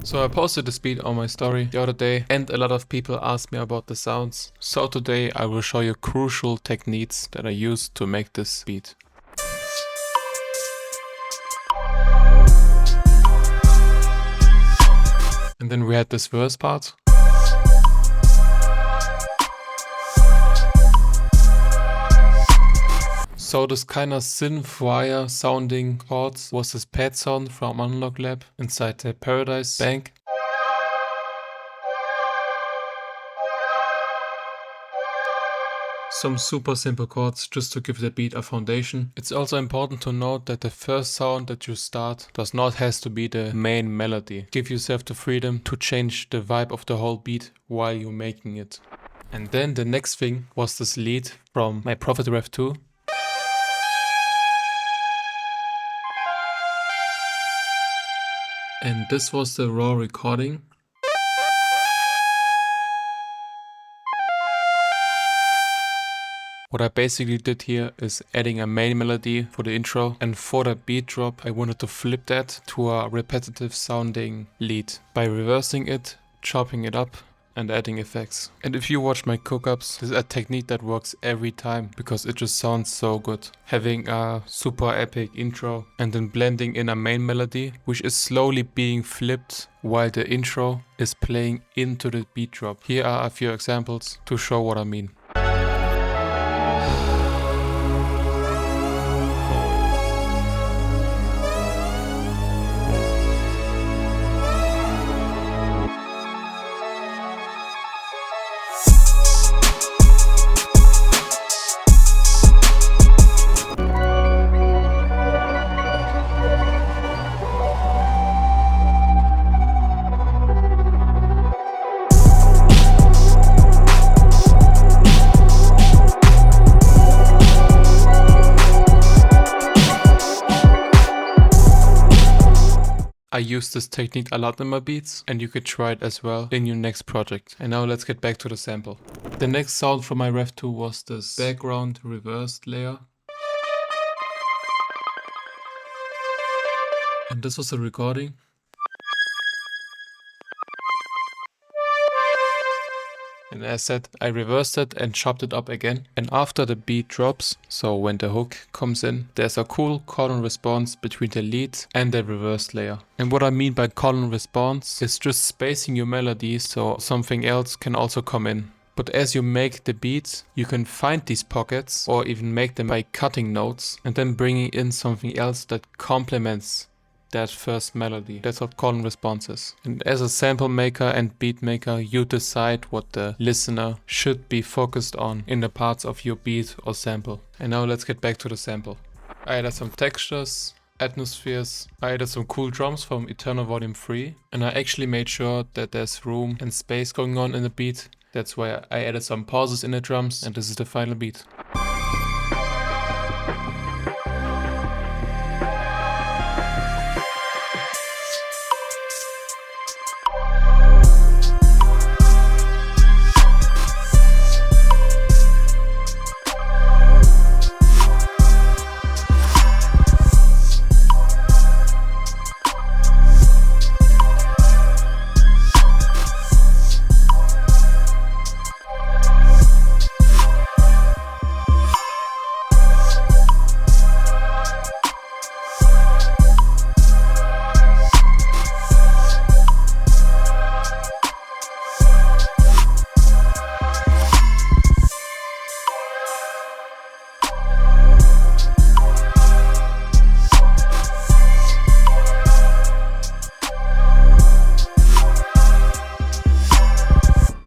So I posted this beat on my story the other day and a lot of people asked me about the sounds. So today I will show you crucial techniques that I use to make this beat. And then we had this verse part. So this kind of synth-wire sounding chords was this pad sound from Analog Lab inside the Paradise Bank. Some super simple chords just to give the beat a foundation. It's also important to note that the first sound that you start does not have to be the main melody. Give yourself the freedom to change the vibe of the whole beat while you're making it. And then the next thing was this lead from my ProdViom 2. And this was the raw recording. What I basically did here is adding a main melody for the intro, and for the beat drop I wanted to flip that to a repetitive sounding lead by reversing it, chopping it up and adding effects. And if you watch my cookups, this is a technique that works every time because it just sounds so good. Having a super epic intro and then blending in a main melody which is slowly being flipped while the intro is playing into the beat drop. Here are a few examples to show what I mean. I use this technique a lot in my beats and you could try it as well in your next project. And now let's get back to the sample. The next sound from my Rev 2 was this background reversed layer. And this was a recording. And as said, I reversed it and chopped it up again. And after the beat drops, so when the hook comes in, there's a cool call and response between the lead and the reversed layer. And what I mean by call and response is just spacing your melody so something else can also come in. But as you make the beats, you can find these pockets or even make them by cutting notes and then bringing in something else that complements that first melody. That's what call and response is. And as a sample maker and beat maker, you decide what the listener should be focused on in the parts of your beat or sample. And now let's get back to the sample. I added some textures, atmospheres, I added some cool drums from Eternal Volume 3, and I actually made sure that there's room and space going on in the beat. That's why I added some pauses in the drums, and this is the final beat.